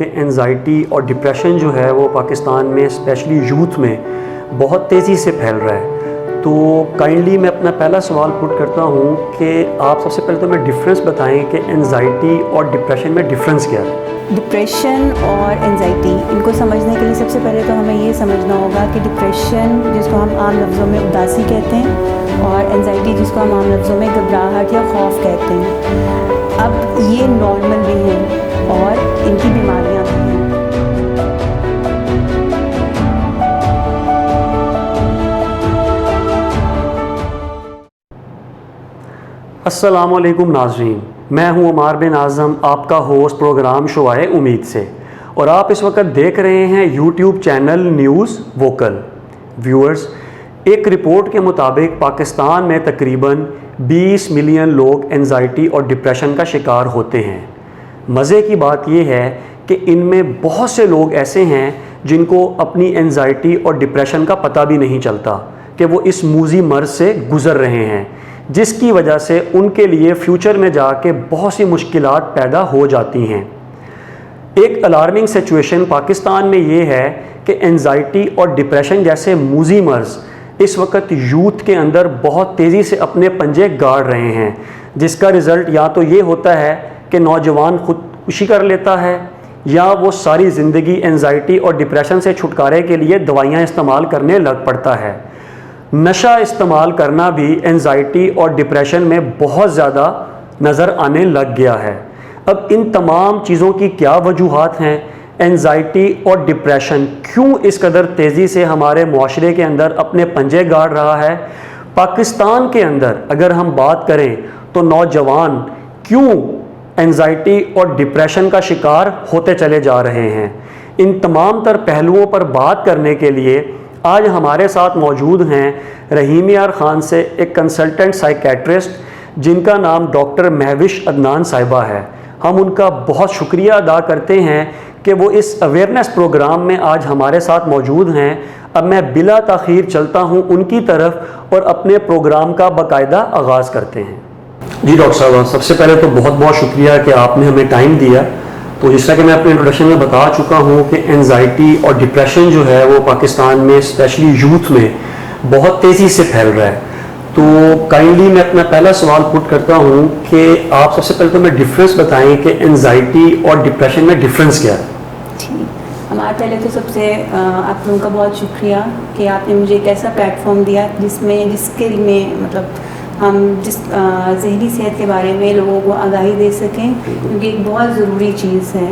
کہ انزائٹی اور ڈپریشن جو ہے وہ پاکستان میں اسپیشلی یوتھ میں بہت تیزی سے پھیل رہا ہے. تو کائنڈلی میں اپنا پہلا سوال پٹ کرتا ہوں کہ آپ سب سے پہلے تو میں ڈفرینس بتائیں کہ انزائٹی اور ڈپریشن میں ڈفرینس کیا ہے. ڈپریشن اور انزائٹی ان کو سمجھنے کے لیے سب سے پہلے تو ہمیں یہ سمجھنا ہوگا کہ ڈپریشن جس کو ہم عام لفظوں میں اداسی کہتے ہیں اور انزائٹی جس کو ہم عام لفظوں میں گھبراہٹ یا خوف کہتے ہیں. اب یہ نارمل بھی ہیں اور ان کی بیماریاں بھی ہیں. السلام علیکم ناظرین، میں ہوں عمار بن اعظم، آپ کا ہوسٹ پروگرام شعاع امید سے، اور آپ اس وقت دیکھ رہے ہیں YouTube channel news vocal. Viewers, ایک رپورٹ کے مطابق پاکستان میں تقریباً 20 ملین لوگ انزائٹی اور ڈپریشن کا شکار ہوتے ہیں. مزے کی بات یہ ہے کہ ان میں بہت سے لوگ ایسے ہیں جن کو اپنی انزائٹی اور ڈپریشن کا پتہ بھی نہیں چلتا کہ وہ اس موذی مرض سے گزر رہے ہیں، جس کی وجہ سے ان کے لیے فیوچر میں جا کے بہت سی مشکلات پیدا ہو جاتی ہیں. ایک الارمنگ سچویشن پاکستان میں یہ ہے کہ انزائٹی اور ڈپریشن جیسے موذی مرض اس وقت یوتھ کے اندر بہت تیزی سے اپنے پنجے گاڑ رہے ہیں، جس کا رزلٹ یا تو یہ ہوتا ہے کہ نوجوان خودکشی کر لیتا ہے یا وہ ساری زندگی انزائٹی اور ڈپریشن سے چھٹکارے کے لیے دوائیاں استعمال کرنے لگ پڑتا ہے. نشہ استعمال کرنا بھی انزائٹی اور ڈپریشن میں بہت زیادہ نظر آنے لگ گیا ہے. اب ان تمام چیزوں کی کیا وجوہات ہیں؟ انزائٹی اور ڈپریشن کیوں اس قدر تیزی سے ہمارے معاشرے کے اندر اپنے پنجے گاڑ رہا ہے؟ پاکستان کے اندر اگر ہم بات کریں تو نوجوان کیوں انزائٹی اور ڈپریشن کا شکار ہوتے چلے جا رہے ہیں؟ ان تمام تر پہلوؤں پر بات کرنے کے لیے آج ہمارے ساتھ موجود ہیں رحیم یار خان سے ایک کنسلٹنٹ سائیکیٹرسٹ جن کا نام ڈاکٹر مہوش عدنان صاحبہ ہے. ہم ان کا بہت شکریہ ادا کرتے ہیں کہ وہ اس اویئرنیس پروگرام میں آج ہمارے ساتھ موجود ہیں. اب میں بلا تاخیر چلتا ہوں ان کی طرف اور اپنے پروگرام کا باقاعدہ آغاز کرتے ہیں. جی ڈاکٹر صاحب، سب سے پہلے تو بہت بہت شکریہ کہ آپ نے ہمیں ٹائم دیا. تو جس طرح کہ میں اپنے انٹروڈکشن میں بتا چکا ہوں کہ انزائٹی اور ڈپریشن جو ہے وہ پاکستان میں اسپیشلی یوتھ میں بہت تیزی سے پھیل رہا ہے. تو کائنڈلی میں اپنا پہلا سوال پٹ کرتا ہوں کہ آپ سب سے پہلے تو میں ڈفرینس بتائیں کہ انزائٹی اور ڈپریشن میں ڈفرینس کیا ہے؟ جی، ہمارے پہلے تو سب سے آپ لوگوں کا بہت شکریہ کہ آپ نے مجھے ایک ایسا پلیٹ فارم دیا جس کے میں مطلب ہم جس ذہنی صحت کے بارے میں لوگوں کو آگاہی دے سکیں، کیونکہ ایک بہت ضروری چیز ہے.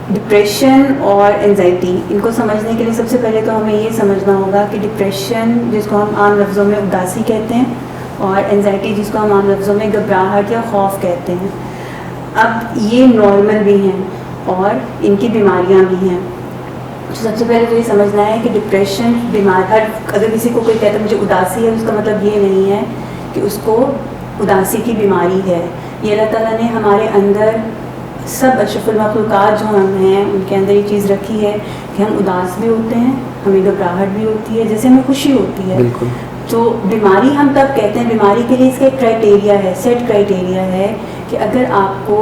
ڈپریشن اور انزائٹی ان کو سمجھنے کے لیے سب سے پہلے تو ہمیں یہ سمجھنا ہوگا کہ ڈپریشن جس کو ہم عام لفظوں میں اداسی کہتے ہیں اور انزائٹی جس کو ہم عام لفظوں میں گھبراہٹ یا خوف کہتے ہیں. اب یہ نارمل بھی ہیں اور ان کی بیماریاں بھی ہیں. سب سے پہلے تو یہ سمجھنا ہے کہ ڈپریشن اگر کسی کو کوئی کہتا ہے مجھے اداسی ہے، اس کا مطلب یہ نہیں ہے کہ اس کو اداسی کی بیماری ہے. یہ اللہ تعالیٰ نے ہمارے اندر سب اشرف المخلوقات جو ہم ہیں ان کے اندر یہ چیز رکھی ہے کہ ہم اداس بھی ہوتے ہیں، ہمیں گھبراہٹ بھی ہوتی ہے جیسے ہمیں خوشی ہوتی ہے. بالکل. تو بیماری ہم تب کہتے ہیں، بیماری کے لیے اس کا ایک کرائٹیریا ہے، سیٹ کرائٹیریا ہے کہ اگر آپ کو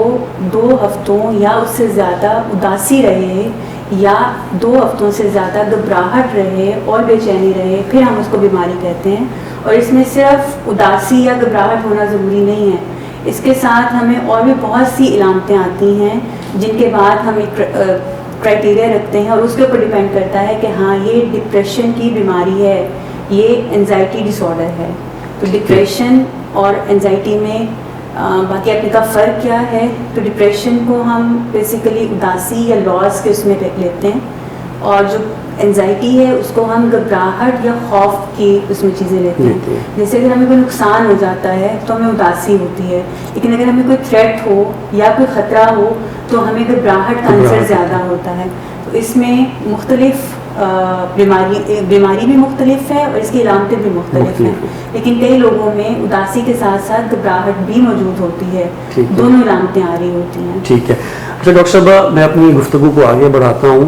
2 ہفتوں یا اس سے زیادہ اداسی رہے یا 2 ہفتوں سے زیادہ گھبراہٹ رہے اور بے چینی رہے، پھر ہم اس کو بیماری کہتے ہیں. اور اس میں صرف اداسی یا گھبراہٹ ہونا ضروری نہیں ہے، اس کے ساتھ ہمیں اور بھی بہت سی علامتیں آتی ہیں جن کے بعد ہم ایک کرائٹیریا رکھتے ہیں اور اس کے اوپر ڈیپینڈ کرتا ہے کہ ہاں یہ ڈپریشن کی بیماری ہے، یہ انزائٹی ڈس آرڈر ہے. تو ڈپریشن اور انزائٹی میں باقی اپنے کا فرق کیا ہے؟ تو ڈپریشن کو ہم بیسیکلی اداسی یا لاس کے اس میں لیتے ہیں، اور جو انزائٹی ہے اس کو ہم گھبراہٹ یا خوف کی اس میں چیزیں لیتے ہیں. جیسے اگر ہمیں کوئی نقصان ہو جاتا ہے تو ہمیں اداسی ہوتی ہے، لیکن اگر ہمیں کوئی تھریٹ ہو یا کوئی خطرہ ہو تو ہمیں گھبراہٹ کا عنصر زیادہ ہوتا ہے. تو اس میں مختلف بیماری بھی مختلف ہے اور اس کی علامتیں بھی مختلف ہیں، لیکن کئی لوگوں میں اداسی کے ساتھ ساتھ گھبراہٹ بھی موجود ہوتی ہے، دونوں علامتیں آ رہی ہوتی ہیں. ٹھیک ہے. اچھا ڈاکٹر صاحبہ، میں اپنی گفتگو کو آگے بڑھاتا ہوں.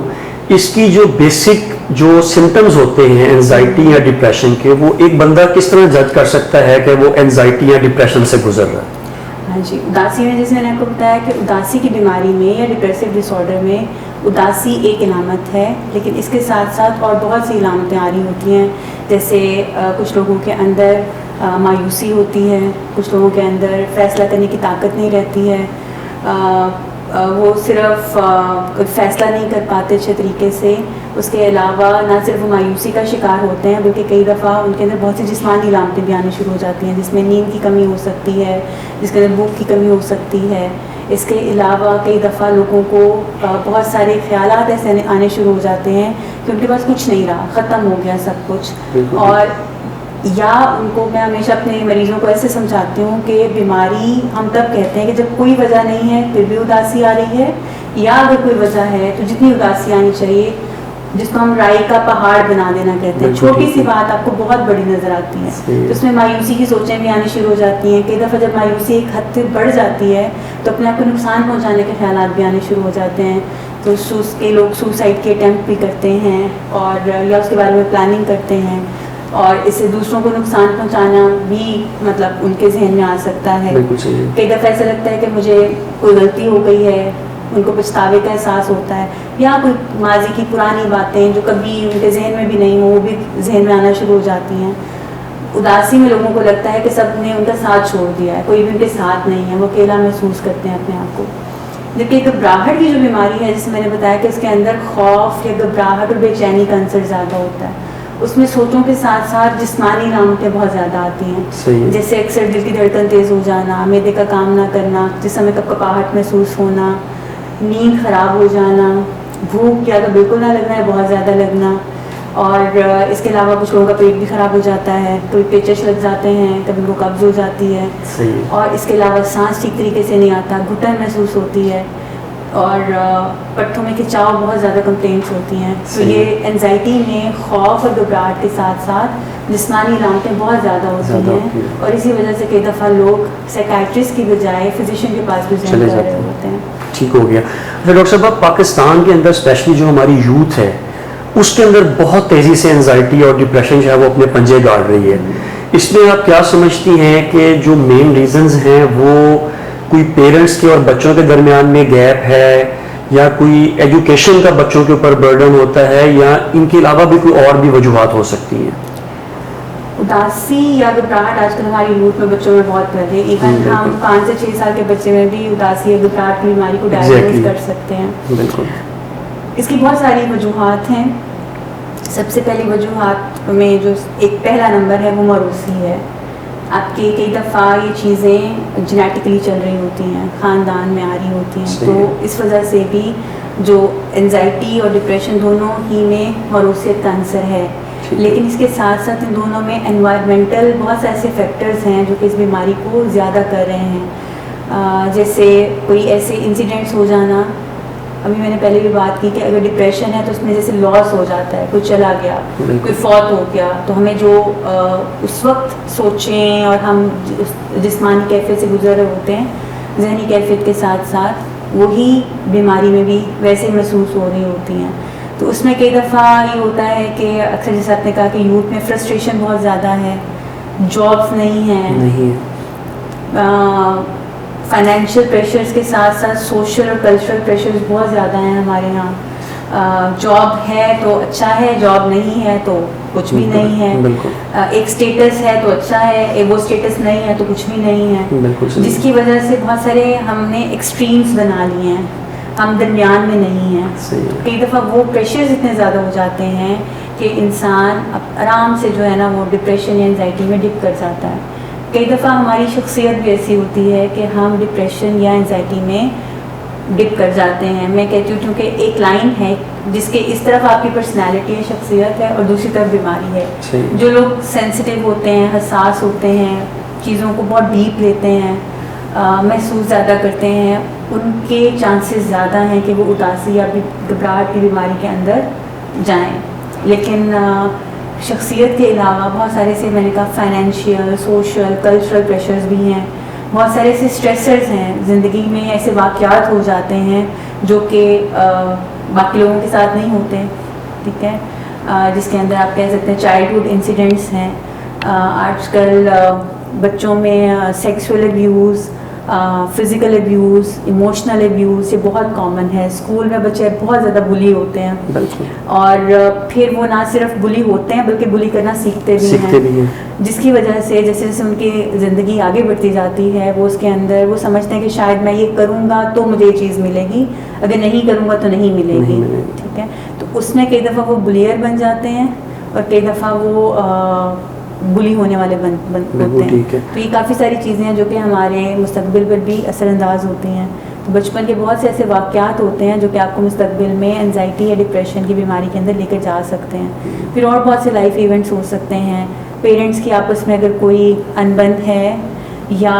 اس کی جو بیسک جو سمٹمز ہوتے ہیں انزائٹی یا ڈپریشن کے، وہ ایک بندہ کس طرح جج کر سکتا ہے کہ وہ انزائٹی یا ڈپریشن سے گزر رہا ہے؟ ہاں جی، اداسی میں جیسے میں نے آپ کو بتایا کہ اداسی کی بیماری میں یا ڈپریسو ڈس آرڈر میں اداسی ایک علامت ہے، لیکن اس کے ساتھ ساتھ اور بہت سی علامتیں آ رہی ہوتی ہیں. جیسے کچھ لوگوں کے اندر مایوسی ہوتی ہے، کچھ لوگوں کے اندر فیصلہ کرنے کی طاقت نہیں رہتی ہے، وہ صرف فیصلہ نہیں کر پاتے اچھے طریقے سے. اس کے علاوہ نہ صرف وہ مایوسی کا شکار ہوتے ہیں بلکہ کئی دفعہ ان کے اندر بہت سی جسمانی علامتیں بھی آنی شروع ہو جاتی ہیں، جس میں نیند کی کمی ہو سکتی ہے، جس کے اندر بھوک کی کمی ہو سکتی ہے. اس کے علاوہ کئی دفعہ لوگوں کو بہت سارے خیالات ایسے آنے شروع ہو جاتے ہیں کہ ان کے پاس کچھ نہیں رہا، ختم ہو گیا سب کچھ. اور یا ان کو میں ہمیشہ اپنے مریضوں کو ایسے سمجھاتی ہوں کہ بیماری ہم تب کہتے ہیں کہ جب کوئی وجہ نہیں ہے پھر بھی اداسی آ رہی ہے، یا اگر کوئی وجہ ہے تو جتنی اداسی آنی چاہیے، جس کو ہم رائی کا پہاڑ بنا دینا کہتے ہیں، چھوٹی سی بات آپ کو بہت بڑی نظر آتی ہے، تو اس میں مایوسی کی سوچیں بھی آنی شروع ہو جاتی ہیں. کئی دفعہ جب مایوسی ایک حد تک بڑھ جاتی ہے تو اپنے آپ کو نقصان پہنچانے کے خیالات بھی آنے شروع ہو جاتے ہیں. تو کئی لوگ سوسائڈ کے اٹیمپٹ بھی کرتے ہیں اور یا اس کے بارے میں پلاننگ کرتے ہیں، اور اس سے دوسروں کو نقصان پہنچانا بھی مطلب ان کے ذہن میں آ سکتا ہے. کئی دفعہ ایسا لگتا ہے کہ مجھے کوئی غلطی ہو گئی ہے، ان کو پچھتاوے کا احساس ہوتا ہے، یا کوئی ماضی کی پرانی باتیں جو کبھی ان کے ذہن میں بھی نہیں ہوں وہ بھی ذہن میں آنا شروع ہو جاتی ہیں. اداسی میں لوگوں کو لگتا ہے کہ سب نے ان کا ساتھ چھوڑ دیا ہے، کوئی بھی ان کے ساتھ نہیں ہے، وہ اکیلا محسوس کرتے ہیں اپنے آپ کو. جبکہ گھبراہٹ کی جو بیماری ہے، جسے میں نے بتایا کہ اس کے اندر خوف یا گھبراہٹ اور بے چینی کا عنصر زیادہ ہوتا ہے، اس میں سوچوں کے ساتھ ساتھ جسمانی علامتیں بہت زیادہ آتی ہیں. جیسے اکثر دل کی دھڑکن تیز ہو جانا، معدے کا کام نہ کرنا، جسم میں کپکپاہٹ محسوس ہونا، نیند خراب ہو جانا، بھوک یا تو بالکل نہ لگنا ہے بہت زیادہ لگنا. اور اس کے علاوہ کچھ لوگوں کا پیٹ بھی خراب ہو جاتا ہے، کبھی پیچش لگ جاتے ہیں، کبھی ان کو قبض ہو جاتی ہے. اور اس کے علاوہ سانس ٹھیک طریقے سے نہیں آتا، گھٹن محسوس ہوتی ہے، اور پٹھوں میں کھچاؤ بہت زیادہ کمپلینٹس ہوتی ہیں. تو یہ انزائٹی میں خوف اور گھبراہٹ کے ساتھ ساتھ جسمانی علامتیں بہت زیادہ ہوتی ہیں، اور اسی وجہ سے کئی دفعہ لوگ سائیکیٹرسٹ کی بجائے فزیشین کے پاس بھی جانے رہے ہوتے ہیں. ٹھیک ہو گیا. اچھا ڈاکٹر صاحب، پاکستان کے اندر اسپیشلی جو ہماری یوتھ ہے اس کے اندر بہت تیزی سے انزائٹی اور ڈپریشن جو ہے وہ اپنے پنجے گاڑ رہی ہے. اس میں آپ کیا سمجھتی ہیں کہ جو مین ریزنز ہیں وہ کوئی پیرنٹس کے اور بچوں کے درمیان میں گیپ ہے، یا کوئی ایجوکیشن کا بچوں کے اوپر برڈن ہوتا ہے، یا ان کے علاوہ بھی کوئی اور بھی وجوہات ہو سکتی ہیں؟ اداسی یا گھبراہٹ آج کل ہماری یوتھ میں بچوں میں بہت پھیل رہی ہے. ایون ہم 5 سے 6 سال کے بچے میں بھی اداسی یا گھبراہٹ کی بیماری کو ڈائگنوز کر سکتے ہیں. بالکل. اس کی بہت ساری وجوہات ہیں. سب سے پہلی وجوہات میں جو ایک پہلا نمبر ہے وہ موروثی ہے. آپ کی کئی دفعہ یہ چیزیں جینیٹکلی چل رہی ہوتی ہیں، خاندان میں آ رہی ہوتی ہیں، تو اس وجہ سے بھی جو انزائٹی اور ڈپریشن دونوں ہی میں موروثیت کا عنصر ہے. لیکن اس کے ساتھ ساتھ ان دونوں میں انوائرمنٹل بہت سے ایسے فیکٹرز ہیں جو کہ اس بیماری کو زیادہ کر رہے ہیں. جیسے کوئی ایسے انسیڈنٹس ہو جانا، ابھی میں نے پہلے بھی بات کی کہ اگر ڈپریشن ہے تو اس میں جیسے لاس ہو جاتا ہے، کوئی چلا گیا، کوئی فوت ہو گیا، تو ہمیں جو اس وقت سوچیں اور ہم جسمانی کیفیت سے گزر رہے ہوتے ہیں، ذہنی کیفیت کے ساتھ ساتھ وہی بیماری میں بھی ویسے محسوس ہو رہی ہوتی ہیں. تو اس میں کئی دفعہ یہ ہوتا ہے کہ اکثر جیسے آپ نے کہا کہ یوتھ میں فرسٹریشن بہت زیادہ ہے، جابس نہیں ہیں، فائنینشیل پریشرز کے ساتھ ساتھ سوشل اور کلچرل پریشرز بہت زیادہ ہیں ہمارے یہاں. جاب ہے تو اچھا ہے، جاب نہیں ہے تو کچھ بھی نہیں ہے. ایک سٹیٹس ہے تو اچھا ہے، وہ سٹیٹس نہیں ہے تو کچھ بھی نہیں ہے، جس کی وجہ سے بہت سارے ہم نے ایکسٹریمز بنا لیے ہیں، ہم درمیان میں نہیں ہیں. کئی دفعہ وہ پریشرز اتنے زیادہ ہو جاتے ہیں کہ انسان آرام سے جو ہے نا وہ ڈپریشن یا انزائٹی میں ڈپ کر جاتا ہے. کئی دفعہ ہماری شخصیت بھی ایسی ہوتی ہے کہ ہم ڈپریشن یا انزائٹی میں ڈپ کر جاتے ہیں. میں کہتی ہوں کیونکہ ایک لائن ہے جس کے اس طرف آپ کی پرسنالٹی ہے، شخصیت ہے، اور دوسری طرف بیماری ہے. جو لوگ سینسیٹیو ہوتے ہیں، حساس ہوتے ہیں، چیزوں کو بہت ڈیپ لیتے ہیں، محسوس زیادہ کرتے ہیں، ان کے چانسز زیادہ ہیں کہ وہ اداسی یا گھبراہٹ کی بیماری کے اندر جائیں. لیکن شخصیت کے علاوہ بہت سارے سے میں نے کہا فائنینشیل، سوشل، کلچرل پریشرز بھی ہیں. بہت سارے ایسے اسٹریسرز ہیں زندگی میں، ایسے واقعات ہو جاتے ہیں جو کہ باقی لوگوں کے ساتھ نہیں ہوتے. ٹھیک ہے، جس کے اندر آپ کہہ سکتے ہیں چائلڈہڈ انسیڈنٹس ہیں. آج کل بچوں میں sexual abuse, physical abuse, emotional abuse, یہ بہت کامن ہے. اسکول میں بچے بہت زیادہ بلی ہوتے ہیں اور پھر وہ نہ صرف بلی ہوتے ہیں بلکہ بلی کرنا سیکھتے بھی ہیں، جس کی وجہ سے جیسے جیسے ان کی زندگی آگے بڑھتی جاتی ہے وہ اس کے اندر وہ سمجھتے ہیں کہ شاید میں یہ کروں گا تو مجھے یہ چیز ملے گی، اگر نہیں کروں گا تو نہیں ملے گی. ٹھیک ہے، تو اس میں کئی دفعہ وہ بلیئر بن جاتے ہیں اور کئی دفعہ وہ بلی ہونے والے ہوتے ہیں. تو یہ کافی ساری چیزیں ہیں جو کہ ہمارے مستقبل پر بھی اثر انداز ہوتی ہیں. تو بچپن کے بہت سے ایسے واقعات ہوتے ہیں جو کہ آپ کو مستقبل میں انزائٹی یا ڈپریشن کی بیماری کے اندر لے کے جا سکتے ہیں. پھر اور بہت سے لائف ایونٹس ہو سکتے ہیں. پیرنٹس کی آپس میں اگر کوئی انبن ہے یا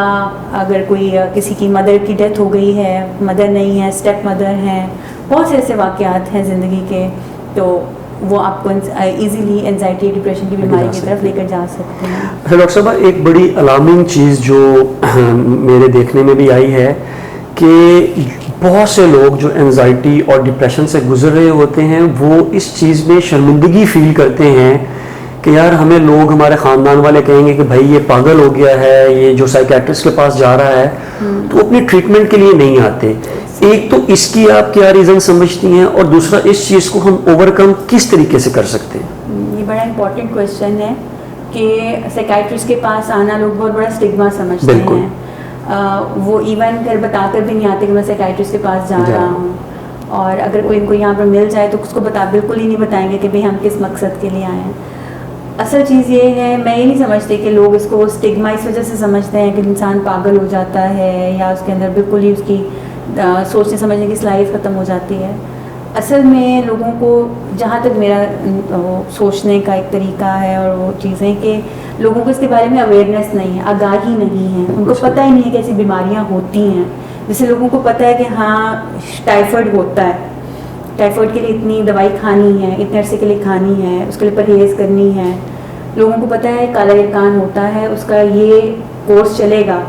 اگر کوئی کسی کی مدر کی ڈیتھ ہو گئی ہے، مدر نہیں ہے، اسٹیپ مدر ہیں، بہت سے ایسے واقعات ہیں زندگی کے، تو وہ آپ کو ایزیلی انزائٹی ڈپریشن کی بیماری کی طرف لے کر جا سکتے ہیں. ڈاکٹر صاحبہ ایک بڑی الارمنگ چیز جو میرے دیکھنے میں بھی آئی ہے کہ بہت سے لوگ جو انزائٹی اور ڈپریشن سے گزر رہے ہوتے ہیں وہ اس چیز میں شرمندگی فیل کرتے ہیں کہ یار ہمیں لوگ، ہمارے خاندان والے کہیں گے کہ بھائی یہ پاگل ہو گیا ہے، یہ جو سائیکیٹرسٹ کے پاس جا رہا ہے، تو اپنی ٹریٹمنٹ کے لیے نہیں آتے. ایک تو اس کی آپ کیا ریزن سمجھتی ہیں اور دوسرا اس چیز کو ہم اوور کم کس طریقے سے کر سکتے ہیں؟ یہ بڑا امپورٹنٹ کویشچن ہے کہ سائیکیٹرسٹ کے پاس آنا لوگ بہت بڑا اسٹگما سمجھتے ہیں. وہ ایون گھر بتا کر بھی نہیں آتے کہ میں سائیکیٹرسٹ کے پاس جا رہا ہوں، اور اگر کوئی ان کو یہاں پر مل جائے تو اس کو بالکل ہی نہیں بتائیں گے کہ بھئی ہم کس مقصد کے لیے آئے ہیں. اصل چیز یہ ہے، میں یہ نہیں سمجھتی کہ لوگ اس کو اسٹگما اس وجہ سے سمجھتے ہیں کہ انسان پاگل ہو جاتا ہے یا اس کے اندر بالکل ہی اس کی سوچنے سمجھنے کی صلاحیت ختم ہو جاتی ہے. اصل میں لوگوں کو، جہاں تک میرا سوچنے کا ایک طریقہ ہے اور وہ چیزیں کہ لوگوں کو اس کے بارے میں اویئرنیس نہیں ہے، آگاہی نہیں ہے، ان کو پتہ ہی نہیں ہے کہ ایسی بیماریاں ہوتی ہیں. جیسے لوگوں کو پتہ ہے کہ ہاں ٹائیفائڈ ہوتا ہے، ٹائیفائڈ کے لیے اتنی دوائی کھانی ہے، اتنے عرصے کے لیے کھانی ہے، اس کے لیے پرہیز کرنی ہے. لوگوں کو پتہ ہے کالا یرقان ہوتا ہے، اس کا یہ کورس چلے گا.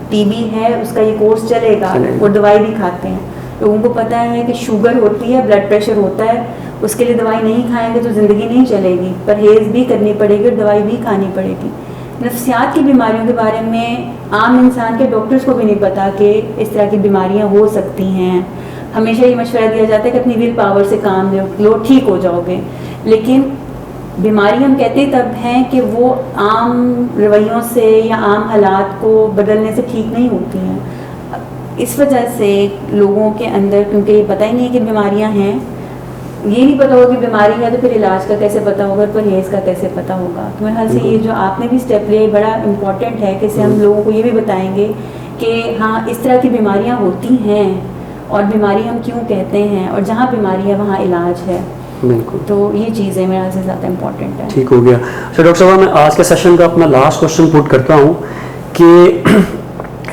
ٹی بی ہے، اس کا یہ کورس چلے گا، اور دوائی بھی کھاتے ہیں. لوگوں کو پتہ ہے کہ شوگر ہوتی ہے، بلڈ پریشر ہوتا ہے، اس کے لیے دوائی نہیں کھائیں گے تو زندگی نہیں چلے گی، پرہیز بھی کرنی پڑے گی اور دوائی بھی کھانی پڑے گی. نفسیات کی بیماریوں کے بارے میں عام انسان کے ڈاکٹرز کو بھی نہیں پتا کہ اس طرح کی بیماریاں ہو سکتی ہیں. ہمیشہ یہ مشورہ دیا جاتا ہے کہ اپنی ول پاور سے کام لو، ٹھیک ہو جاؤ گے. لیکن بیماری ہم کہتے تب ہیں کہ وہ عام رویوں سے یا عام حالات کو بدلنے سے ٹھیک نہیں ہوتی ہیں. اس وجہ سے لوگوں کے اندر، کیونکہ یہ پتہ ہی نہیں ہے کہ بیماریاں ہیں، یہ نہیں پتہ ہوگا کہ بیماری ہے تو پھر علاج کا کیسے پتہ ہوگا، پرہیز کا کیسے پتہ ہوگا. تو میرے خیال سے یہ جو آپ نے بھی اسٹیپ لیا بڑا امپورٹنٹ ہے کہ اس سے ہم لوگوں کو یہ بھی بتائیں گے کہ ہاں اس طرح کی بیماریاں ہوتی ہیں اور بیماری ہم کیوں کہتے ہیں، اور جہاں بیماری ہے وہاں علاج ہے. بالکل. تو یہ چیزیں میرے خیال سے زیادہ امپورٹنٹ ہے. ٹھیک ہو گیا. ڈاکٹر صاحب میں آج کے سیشن کا اپنا لاسٹ کوشچن پٹ کرتا ہوں کہ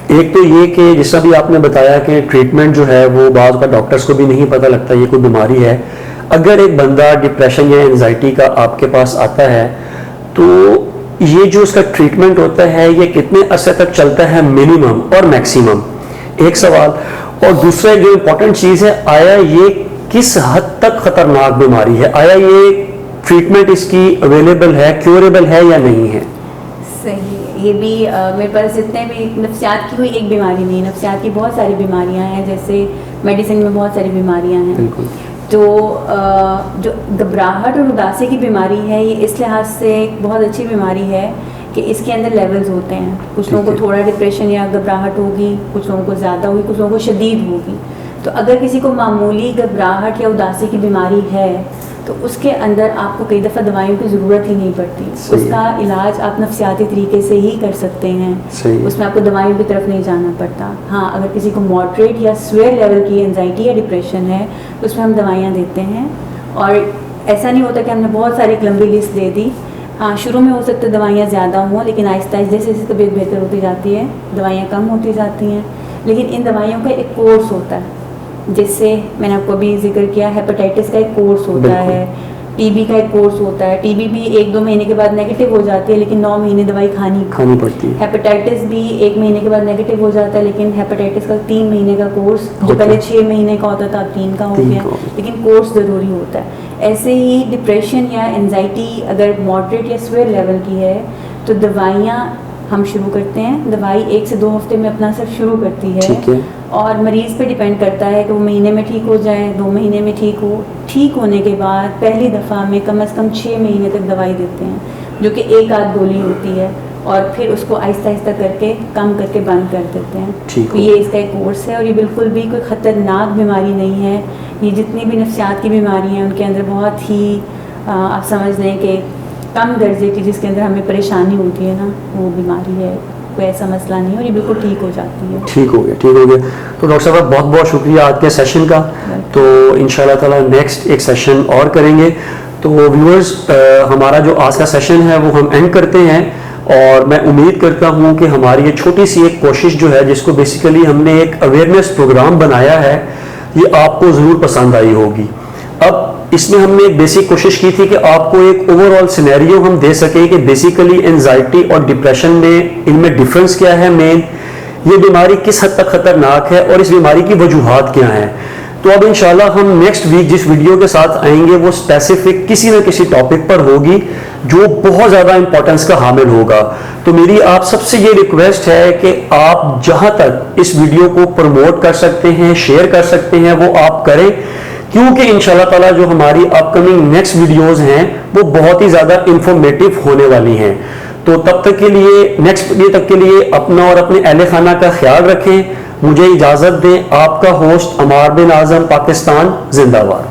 ایک تو یہ کہ جس طرح بھی آپ نے بتایا کہ ٹریٹمنٹ جو ہے وہ بعض کا ڈاکٹرز کو بھی نہیں پتہ لگتا یہ کوئی بیماری ہے. اگر ایک بندہ ڈپریشن یا انزائٹی کا آپ کے پاس آتا ہے تو یہ جو اس کا ٹریٹمنٹ ہوتا ہے یہ کتنے عرصے تک چلتا ہے منیمم اور میکسیمم؟ ایک سوال. اور دوسرا جو امپورٹنٹ چیز ہے، آیا یہ کس حد تک خطرناک بیماری ہے؟ آیا یہ ٹریٹمنٹ اس کی اویلیبل ہے، کیوریبل ہے یا نہیں ہے؟ صحیح. یہ بھی میرے پاس اتنے بھی نفسیات کی کوئی ایک بیماری نہیں، نفسیات کی بہت ساری بیماریاں ہیں، جیسے میڈیسن میں بہت ساری بیماریاں ہیں. بالکل. تو جو گھبراہٹ اور اداسی کی بیماری ہے یہ اس لحاظ سے ایک بہت اچھی بیماری ہے کہ اس کے اندر لیولز ہوتے ہیں. کچھ لوگوں کو تھوڑا ڈپریشن یا گھبراہٹ ہوگی، کچھ لوگوں کو زیادہ ہوگی، کچھ لوگوں کو شدید ہوگی. تو اگر کسی کو معمولی گھبراہٹ یا اداسی کی بیماری ہے تو اس کے اندر آپ کو کئی دفعہ دوائیوں کی ضرورت ہی نہیں پڑتی. اس کا علاج آپ نفسیاتی طریقے سے ہی کر سکتے ہیں. اس میں آپ کو دوائیوں کی طرف نہیں جانا پڑتا. ہاں اگر کسی کو ماڈریٹ یا سویئر لیول کی انزائٹی یا ڈپریشن ہے تو اس میں ہم دوائیاں دیتے ہیں. اور ایسا نہیں ہوتا کہ ہم نے بہت ساری ایک لمبی لسٹ دے دی. ہاں شروع میں ہو سکتا ہے دوائیاں زیادہ ہوں، لیکن آہستہ آہستہ جیسے جیسے طبیعت بہتر ہوتی جاتی ہے دوائیاں کم ہوتی جاتی ہیں. لیکن ان دوائیوں کا ایک کورس ہوتا ہے، جس سے میں نے آپ کو بھی ذکر کیا، ہیپاٹائٹس کا ایک کورس ہوتا ہے، ٹی بی کا ایک کورس ہوتا ہے. ٹی بی بھی 1-2 مہینے کے بعد نیگیٹو ہو جاتی ہے لیکن 9 مہینے دوائی کھانی پڑتی ہے. ہیپاٹائٹس بھی 1 مہینے کے بعد نیگیٹو ہو جاتا ہے لیکن ہیپاٹائٹس کا 3 مہینے کا کورس، جو پہلے 6 مہینے کا ہوتا تھا اب 3 کا ہو گیا، لیکن کورس ضروری ہوتا ہے. ایسے ہی ڈپریشن یا انزائٹی اگر ماڈریٹ یا سویئر لیول کی ہے تو دوائیاں ہم شروع کرتے ہیں. دوائی 1 سے 2 ہفتے میں اپنا اثر شروع کرتی ہے, ٹھیک ہے, اور مریض پہ ڈیپینڈ کرتا ہے کہ وہ مہینے میں ٹھیک ہو جائے, 2 مہینے میں ٹھیک ہو. ٹھیک ہونے کے بعد پہلی دفعہ میں کم از کم 6 مہینے تک دوائی دیتے ہیں, جو کہ 1 آدھ گولی ہوتی ہے, اور پھر اس کو آہستہ آہستہ کر کے کم کر کے بند کر دیتے ہیں. تو یہ اس کا ایک کورس ہے, اور یہ بالکل بھی کوئی خطرناک بیماری نہیں ہے. یہ جتنی بھی نفسیات کی بیماری ہیں ان کے اندر بہت ہی آپ سمجھ لیں کہ کم درجے کی جس کے اندر ہمیں پریشانی ہوتی ہے نا, وہ بیماری ہے. کوئی ایسا مسئلہ نہیں ہے, اور یہ بالکل ٹھیک ہو جاتی ہے. ٹھیک ہو گیا, ٹھیک ہو گیا. تو ڈاکٹر صاحب بہت بہت شکریہ آج کے سیشن کا. تو ان شاء اللہ تعالیٰ نیکسٹ ایک سیشن اور کریں گے. تو ویورز, ہمارا جو آج کا سیشن ہے وہ ہم اینڈ کرتے ہیں, اور میں امید کرتا ہوں کہ ہماری یہ چھوٹی سی ایک کوشش جو ہے, جس کو بیسیکلی ہم نے ایک اویئرنیس پروگرام بنایا ہے, یہ آپ کو ضرور پسند آئی ہوگی. اب اس میں ہم نے ایک بیسک کوشش کی تھی کہ آپ کو ایک اوور آل سینیریو ہم دے سکیں کہ بیسیکلی اینزائٹی اور ڈپریشن میں ان میں ڈفرینس کیا ہے, مین یہ بیماری کس حد تک خطرناک ہے, اور اس بیماری کی وجوہات کیا ہیں. تو اب انشاءاللہ ہم نیکسٹ ویک جس ویڈیو کے ساتھ آئیں گے وہ اسپیسیفک کسی نہ کسی ٹاپک پر ہوگی جو بہت زیادہ امپورٹنس کا حامل ہوگا. تو میری آپ سب سے یہ ریکویسٹ ہے کہ آپ جہاں تک اس ویڈیو کو پروموٹ کر سکتے ہیں, شیئر کر سکتے ہیں, وہ آپ کریں, کیونکہ انشاءاللہ تعالیٰ جو ہماری اپ کمنگ نیکسٹ ویڈیوز ہیں وہ بہت ہی زیادہ انفارمیٹیو ہونے والی ہیں. تو تب تک کے لیے, نیکسٹ ویڈیو تک کے لیے اپنا اور اپنے اہل خانہ کا خیال رکھیں. مجھے اجازت دیں. آپ کا ہوسٹ عمار بن اعظم, پاکستان زندہ باد.